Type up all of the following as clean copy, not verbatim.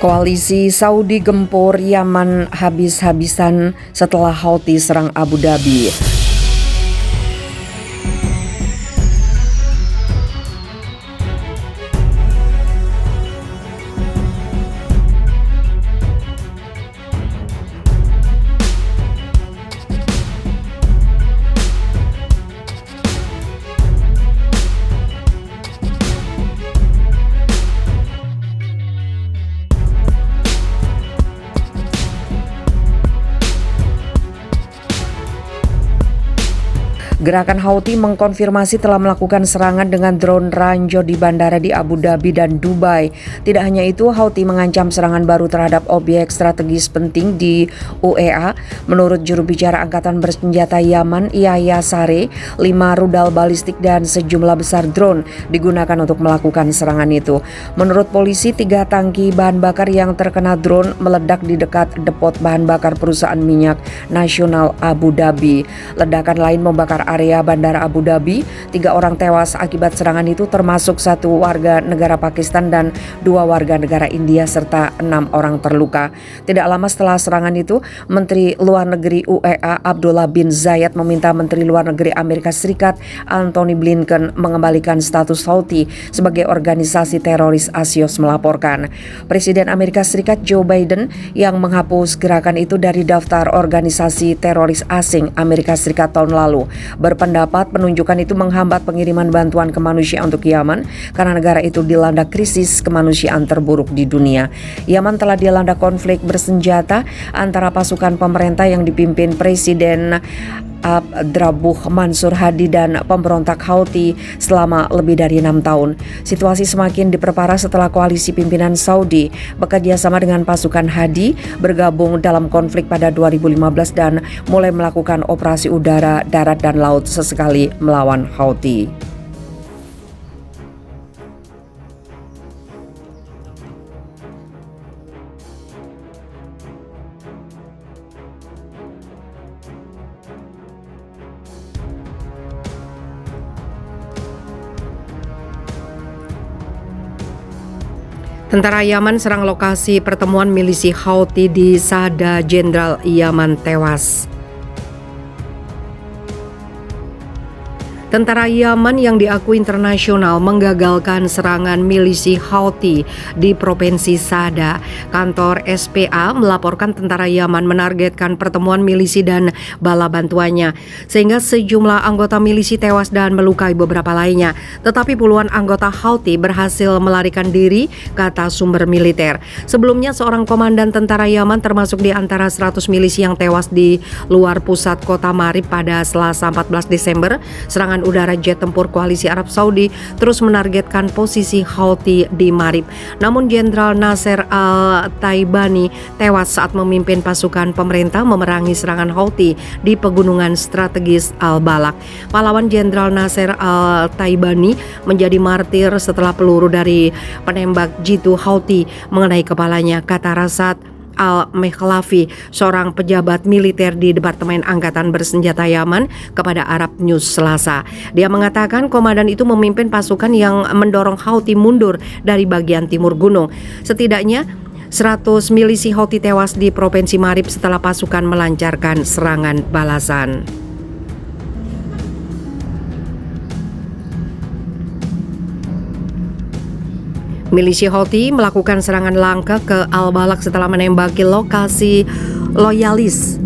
Koalisi Saudi gempur Yaman habis-habisan setelah Houthi serang Abu Dhabi. Gerakan Houthi mengkonfirmasi telah melakukan serangan dengan drone ranjau di bandara di Abu Dhabi dan Dubai. Tidak hanya itu, Houthi mengancam serangan baru terhadap objek strategis penting di UEA. Menurut juru bicara Angkatan Bersenjata Yaman, Yahya Saree, 5 rudal balistik dan sejumlah besar drone digunakan untuk melakukan serangan itu. Menurut polisi, 3 tangki bahan bakar yang terkena drone meledak di dekat depot bahan bakar perusahaan minyak nasional Abu Dhabi. Ledakan lain membakar area bandara Abu Dhabi. 3 orang tewas akibat serangan itu, termasuk 1 warga negara Pakistan dan 2 warga negara India serta 6 orang terluka. Tidak lama setelah serangan itu, Menteri Luar Negeri UEA Abdullah bin Zayed meminta Menteri Luar Negeri Amerika Serikat Antony Blinken mengembalikan status Houthi sebagai organisasi teroris. Axios melaporkan Presiden Amerika Serikat Joe Biden yang menghapus gerakan itu dari daftar organisasi teroris asing Amerika Serikat tahun lalu berpendapat penunjukan itu menghambat pengiriman bantuan kemanusiaan untuk Yaman karena negara itu dilanda krisis kemanusiaan terburuk di dunia. Yaman telah dilanda konflik bersenjata antara pasukan pemerintah yang dipimpin Presiden Abdrabbuh Mansur Hadi dan pemberontak Houthi selama lebih dari 6 tahun. Situasi semakin diperparah setelah koalisi pimpinan Saudi bekerja sama dengan pasukan Hadi bergabung dalam konflik pada 2015 dan mulai melakukan operasi udara, darat, dan laut sesekali melawan Houthi. Tentara Yaman serang lokasi pertemuan milisi Houthi di Sada, Jenderal Yaman tewas. Tentara Yaman yang diakui internasional menggagalkan serangan milisi Houthi di Provinsi Sada. Kantor SPA melaporkan tentara Yaman menargetkan pertemuan milisi dan bala bantuannya, sehingga sejumlah anggota milisi tewas dan melukai beberapa lainnya. Tetapi puluhan anggota Houthi berhasil melarikan diri, kata sumber militer. Sebelumnya seorang komandan tentara Yaman termasuk di antara 100 milisi yang tewas di luar pusat kota Marib pada Selasa 14 Desember. Serangan udara jet tempur koalisi Arab Saudi terus menargetkan posisi Houthi di Marib. Namun Jenderal Nasser Al-Taibani tewas saat memimpin pasukan pemerintah memerangi serangan Houthi di pegunungan strategis Al-Balak. Pahlawan Jenderal Nasser Al-Taibani menjadi martir setelah peluru dari penembak jitu Houthi mengenai kepalanya, kata Rasad Al-Mekhlafi, seorang pejabat militer di Departemen Angkatan Bersenjata Yaman, kepada Arab News Selasa. Dia mengatakan komandan itu memimpin pasukan yang mendorong Houthi mundur dari bagian timur gunung. Setidaknya 100 milisi Houthi tewas di Provinsi Marib setelah pasukan melancarkan serangan balasan. Milisi Houthi melakukan serangan langka ke Al-Balak setelah menembaki lokasi loyalis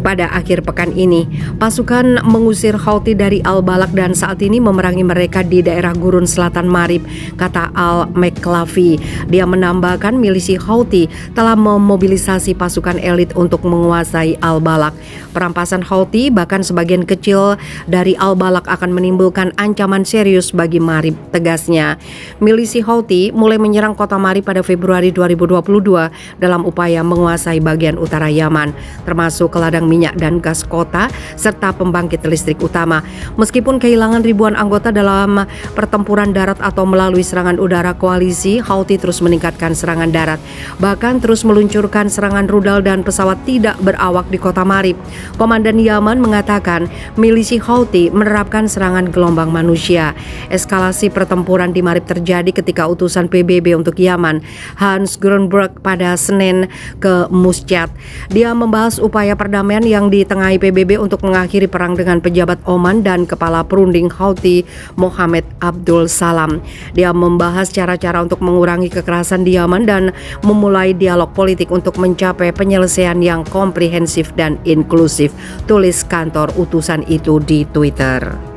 pada akhir pekan ini. Pasukan mengusir Houthi dari Al-Balak dan saat ini memerangi mereka di daerah gurun selatan Marib, kata Al-Mekhlafi. Dia menambahkan milisi Houthi telah memobilisasi pasukan elit untuk menguasai Al-Balak. Perampasan Houthi, bahkan sebagian kecil dari Al-Balak, akan menimbulkan ancaman serius bagi Marib, tegasnya. Milisi Houthi mulai menyerang kota Marib pada Februari 2022 dalam upaya menguasai bagian utara Yaman, termasuk ke ladang minyak dan gas kota, serta pembangkit listrik utama. Meskipun kehilangan ribuan anggota dalam pertempuran darat atau melalui serangan udara koalisi, Houthi terus meningkatkan serangan darat, bahkan terus meluncurkan serangan rudal dan pesawat tidak berawak di kota Marib. Komandan Yaman mengatakan milisi Houthi menerapkan serangan gelombang manusia. Eskalasi pertempuran di Marib terjadi ketika utusan PBB untuk Yaman, Hans Grundberg, pada Senin ke Muscat. Dia membahas upaya perdamaian yang ditengahi PBB untuk mengakhiri perang dengan pejabat Oman dan kepala perunding Houthi Mohammed Abdul Salam. Dia membahas cara-cara untuk mengurangi kekerasan di Yaman dan memulai dialog politik untuk mencapai penyelesaian yang komprehensif dan inklusif, tulis kantor utusan itu di Twitter.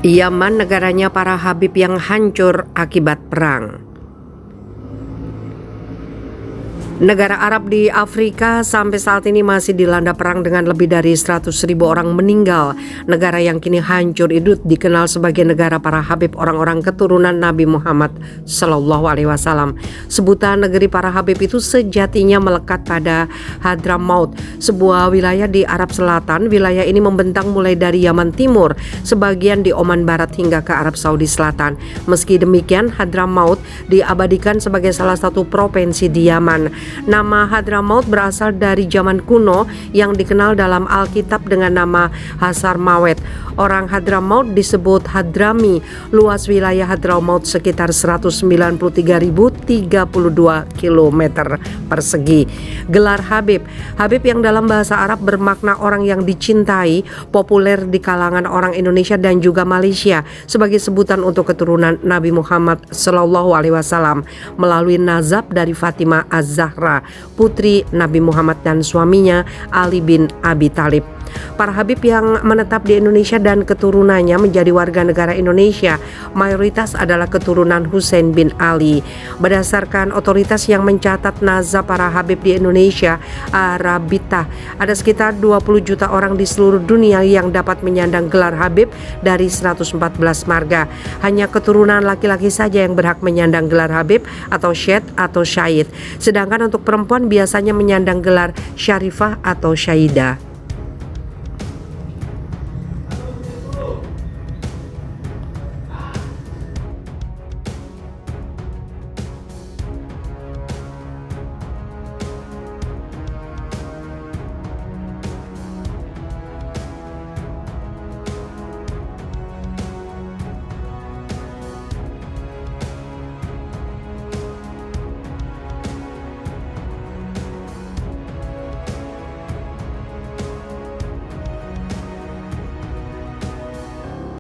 Yaman, negaranya para Habib yang hancur akibat perang. Negara Arab di Afrika sampai saat ini masih dilanda perang dengan lebih dari 100.000 orang meninggal. Negara yang kini hancur itu dikenal sebagai negara para Habib, orang-orang keturunan Nabi Muhammad SAW. Sebutan negeri para Habib itu sejatinya melekat pada Hadramaut, sebuah wilayah di Arab Selatan. Wilayah ini membentang mulai dari Yaman Timur, sebagian di Oman Barat hingga ke Arab Saudi Selatan. Meski demikian, Hadramaut diabadikan sebagai salah satu provinsi di Yaman. Nama Hadramaut berasal dari zaman kuno yang dikenal dalam Alkitab dengan nama Hasarmawet. Orang Hadramaut disebut Hadrami. Luas wilayah Hadramaut sekitar 193.032 km persegi. Gelar Habib. Habib yang dalam bahasa Arab bermakna orang yang dicintai, populer di kalangan orang Indonesia dan juga Malaysia sebagai sebutan untuk keturunan Nabi Muhammad SAW melalui nazab dari Fatimah Az-Zahra, putri Nabi Muhammad dan suaminya Ali bin Abi Thalib. Para Habib yang menetap di Indonesia dan keturunannya menjadi warga negara Indonesia mayoritas adalah keturunan Husain bin Ali. Berdasarkan otoritas yang mencatat nazab para Habib di Indonesia, Arabita, ada sekitar 20 juta orang di seluruh dunia yang dapat menyandang gelar Habib dari 114 marga. Hanya keturunan laki-laki saja yang berhak menyandang gelar Habib atau Syed atau Syahid. Sedangkan untuk perempuan biasanya menyandang gelar Syarifah atau Syahidah.